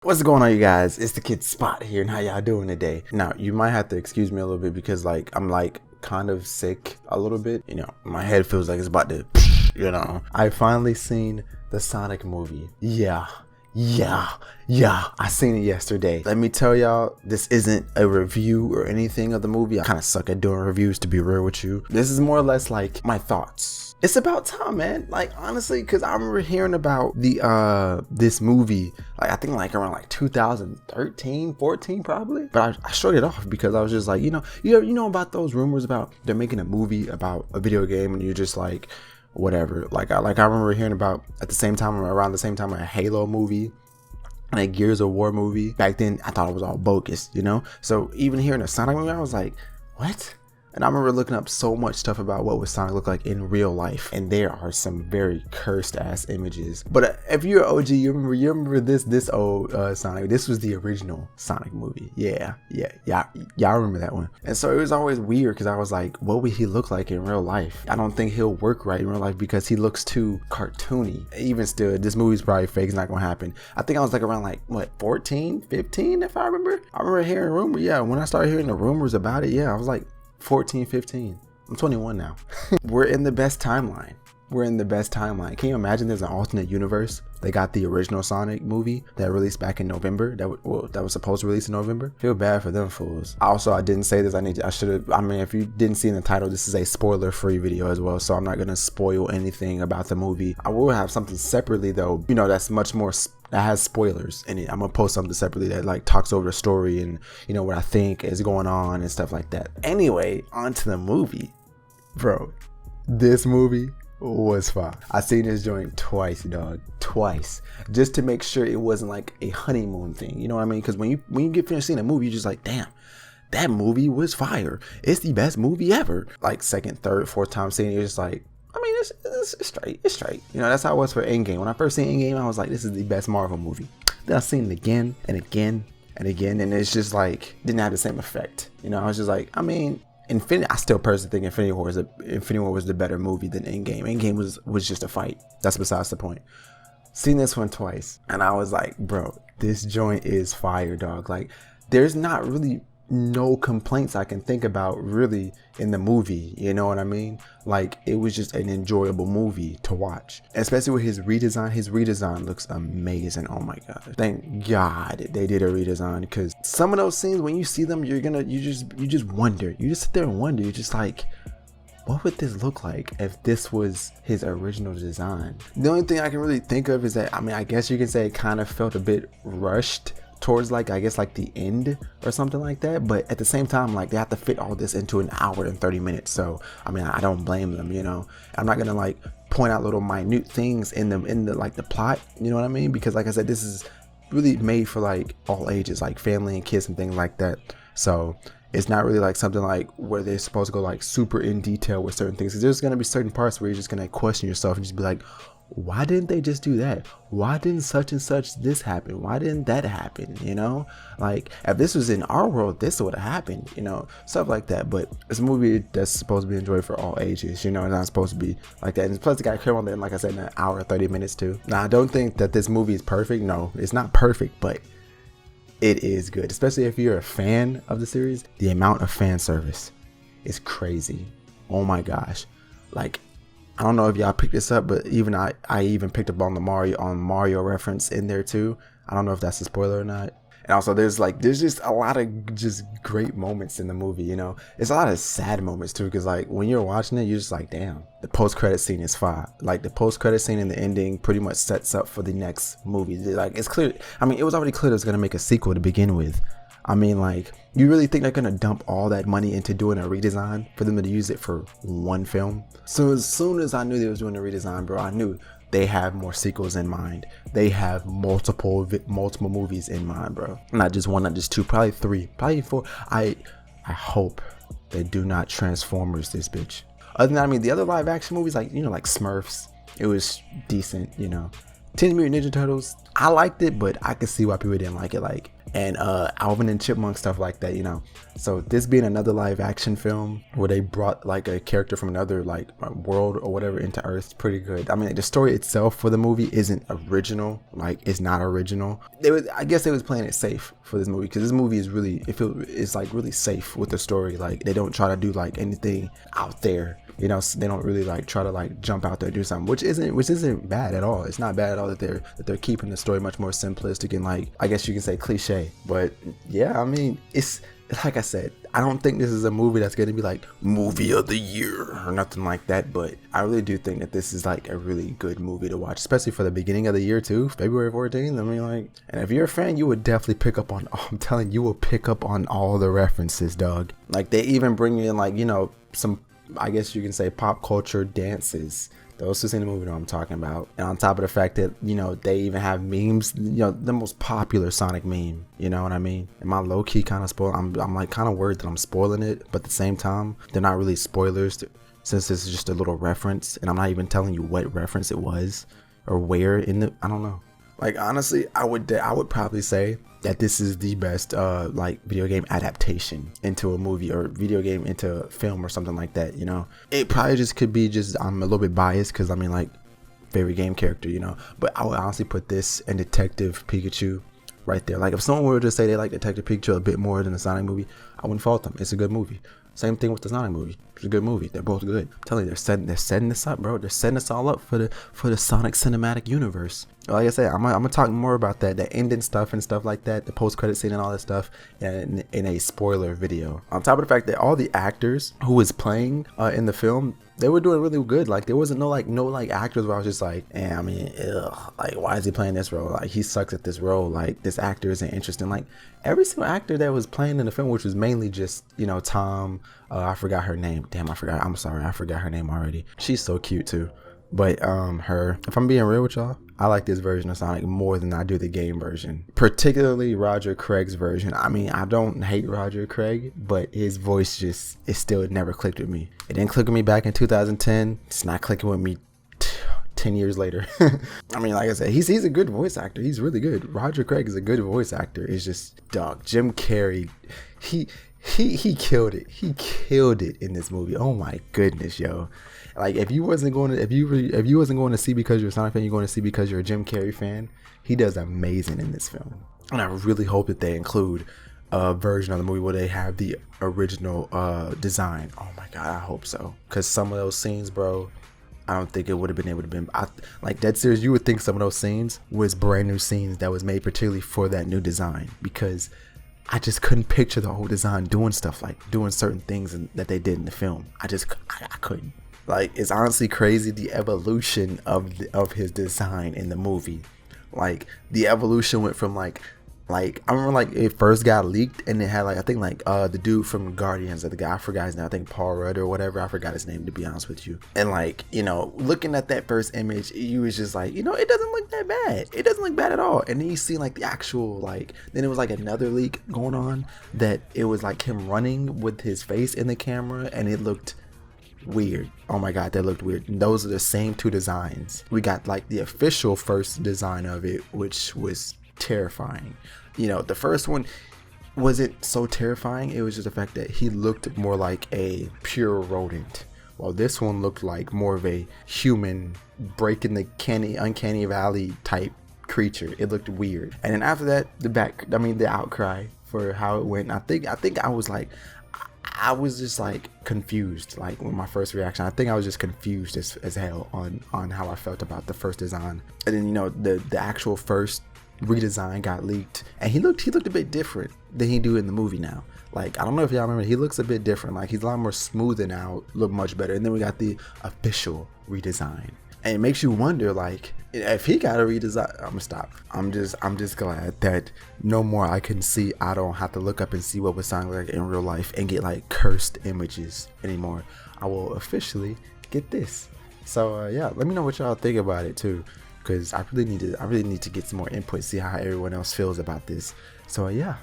What's going on, you guys? It's the kid Spot here, and how y'all doing today? Now, you might have to excuse me a little bit because I'm kind of sick a little bit. My head feels like it's about to, I finally seen the Sonic movie. Yeah, I seen it yesterday. Let me tell y'all, this isn't a review or anything of the movie. I kind of suck at doing reviews, to be real with you. This is more or less like my thoughts. It's about time, man. Honestly, because I remember hearing about this movie, I think around 2013, 14 probably. But I shrugged it off because I was just like, you know about those rumors about they're making a movie about a video game, and you're just like, whatever. I remember hearing about around the same time a Halo movie and a Gears of War movie. Back then, I thought it was all bogus, So even hearing a Sonic movie, I was like, what? And I remember looking up so much stuff about what would Sonic look like in real life, and there are some very cursed ass images. But if you're an OG, you remember this old Sonic. This was the original Sonic movie. Yeah, y'all remember that one. And so it was always weird because I was like, what would he look like in real life? I don't think he'll work right in real life because he looks too cartoony. Even still, this movie's probably fake. It's not gonna happen. I think I was around 14, 15, if I remember. I remember hearing rumors. Yeah, when I started hearing the rumors about it, I was like 14, 15. I'm 21 now. We're in the best timeline. Can you imagine there's an alternate universe? They got the original Sonic movie that released back in November. That was supposed to release in November. Feel bad for them fools. Also, I didn't say this. If you didn't see in the title, this is a spoiler-free video as well, so I'm not gonna spoil anything about the movie. I will have something separately though, that's much more that has spoilers in it. I'm gonna post something separately that talks over the story and what I think is going on and stuff like that. Anyway, on to the movie. Bro, this movie was fire. I seen this joint twice, dog. Twice. Just to make sure it wasn't a honeymoon thing. You know what I mean? Because when you get finished seeing a movie, you're just like, damn, that movie was fire. It's the best movie ever. Second, third, fourth time seeing it, you're just like, it's straight. It's straight. That's how it was for Endgame. When I first seen Endgame, I was like, this is the best Marvel movie. Then I seen it again and again and again, and it's just didn't have the same effect. I was just like, I still personally think Infinity War was the better movie than Endgame. Endgame was just a fight. That's besides the point. Seen this one twice, and I was like, bro, this joint is fire, dog. There's not really no complaints I can think about really in the movie. You know what I mean? It was just an enjoyable movie to watch, especially with his redesign. His redesign looks amazing. Oh my god! Thank God they did a redesign, because some of those scenes, when you see them, you just wonder. You just sit there and wonder. You're just like, what would this look like if this was his original design? The only thing I can really think of is that, I guess you can say it kind of felt a bit rushed towards the end or something like that, but at the same time, they have to fit all this into an hour and 30 minutes. So I don't blame them. I'm not gonna point out little minute things in the plot, you know what I mean? Because like I said, this is really made for all ages, family and kids and things like that. So it's not really something where they're supposed to go super in detail with certain things. There's gonna be certain parts where you're just gonna question yourself and just be like, why didn't they just do that? Why didn't such and such this happen? Why didn't that happen? If this was in our world, this would have happened, stuff like that. But it's a movie that's supposed to be enjoyed for all ages, it's not supposed to be like that. And plus, it got come on there, like I said, in an hour, 30 minutes too. Now, I don't think that this movie is perfect. No, it's not perfect, but it is good, especially if you're a fan of the series. The amount of fan service is crazy. Oh my gosh. I don't know if y'all picked this up, but even I even picked up on the Mario reference in there too. I don't know if that's a spoiler or not. And also there's just a lot of just great moments in the movie, It's a lot of sad moments too, because when you're watching it, you're just like, damn, the post-credit scene is fire. The post-credit scene and the ending pretty much sets up for the next movie. It's clear. It was already clear it was gonna make a sequel to begin with. You really think they're gonna dump all that money into doing a redesign for them to use it for one film? So as soon as I knew they was doing a redesign, bro, I knew they have more sequels in mind. They have multiple movies in mind, bro. Not just one, not just two, probably three, probably four. I hope they do not Transformers this bitch. Other than that, the other live action movies, like Smurfs, it was decent, Teenage Mutant Ninja Turtles, I liked it, but I could see why people didn't like it. Like, and Alvin and Chipmunk, stuff like that, you know. So this being another live action film where they brought like a character from another like world or whatever into Earth, pretty good. I mean, the story itself for the movie isn't original, like it's not original. I guess they was playing it safe for this movie, because this movie is really, it's like really safe with the story. Like they don't try to do like anything out there. You know, they don't really like try to like jump out there and do something, which isn't bad at all. It's not bad at all that they're keeping the story much more simplistic and like, I guess you can say cliche. But yeah, I mean, it's like I said, I don't think this is a movie that's gonna be like movie of the year or nothing like that. But I really do think that this is like a really good movie to watch, especially for the beginning of the year too, February 14th. I mean, like, and if you're a fan, you would definitely pick up on. I'm telling you, you will pick up on all the references, dog. Like they even bring in like, you know, some, I guess you can say, pop culture dances. Those who seen the movie know what I'm talking about. And on top of the fact that, you know, they even have memes, you know, the most popular Sonic meme, you know what I mean? Am I low-key kind of spoiled? I'm like kind of worried that I'm spoiling it, but at the same time, they're not really spoilers since this is just a little reference, and I'm not even telling you what reference it was or where in the, I don't know. Like, honestly, I would probably say that this is the best like video game adaptation into a movie, or video game into a film or something like that, you know. It probably just could be just, I'm a little bit biased because I mean, like, favorite game character, you know, but I would honestly put this and Detective Pikachu right there. Like if someone were to say they like Detective Pikachu a bit more than the Sonic movie, I wouldn't fault them. It's a good movie. Same thing with the Sonic movie. It's a good movie. They're both good. I'm telling you, they're setting this up, bro. They're setting us all up for the Sonic cinematic universe. Like I said, I'm gonna talk more about that, the ending stuff and stuff like that, the post-credit scene and all that stuff in a spoiler video. On top of the fact that all the actors who was playing in the film, they were doing really good. Like there wasn't no actors where I was just like, I mean, ugh, like why is he playing this role? Like he sucks at this role. Like this actor isn't interesting. Like every single actor that was playing in the film, which was mainly just, you know, Tom. I forgot her name. Damn, I forgot. I'm sorry, I forgot her name already. She's so cute too. But her, if I'm being real with y'all, I like this version of Sonic more than I do the game version, particularly Roger Craig's version. I mean, I don't hate Roger Craig, but his voice just, it still never clicked with me. It didn't click with me back in 2010. It's not clicking with me 10 years later. I mean, like I said, he's a good voice actor. He's really good. Roger Craig is a good voice actor. It's just, dog, Jim Carrey, he killed it. He killed it in this movie. Oh my goodness, yo. Like if you wasn't going to see because you're a Sonic fan, you're going to see because you're a Jim Carrey fan. He does amazing in this film. And I really hope that they include a version of the movie where they have the original design. Oh my god, I hope so. Cause some of those scenes, bro, I don't think it would have been able to be. Like dead serious, you would think some of those scenes was brand new scenes that was made particularly for that new design, because I just couldn't picture the whole design doing stuff like doing certain things that they did in the film. I couldn't. Like, it's honestly crazy the evolution of his design in the movie. Like the evolution went from like I remember like it first got leaked and it had like, I think like the dude from Guardians, of the guy, I forgot his name, I think Paul Rudd or whatever, I forgot his name to be honest with you. And like, you know, looking at that first image, you was just like, you know, it doesn't look that bad. It doesn't look bad at all. And then you see like the actual, like, then it was like another leak going on that it was like him running with his face in the camera and it looked weird. Oh my god, that looked weird. And those are the same two designs. We got like the official first design of it, which was terrifying. You know, the first one wasn't so terrifying. It was just the fact that he looked more like a pure rodent, while this one looked like more of a human breaking the uncanny valley type creature. It looked weird. And then after that, the outcry for how it went, I think I was like, I was just like confused. Like with my first reaction, I think I was just confused as hell on how I felt about the first design. And then, you know, the actual first redesign got leaked and he looked a bit different than he do in the movie now. Like, I don't know if y'all remember, he looks a bit different. Like he's a lot more smoother now, look much better. And then we got the official redesign, and it makes you wonder, like, if he got a redesign. I'm gonna stop. I'm just glad that no more I don't have to look up and see what would sound like in real life and get like cursed images anymore. I will officially get this. So yeah, let me know what y'all think about it too, because I really need to get some more input, see how everyone else feels about this. So yeah.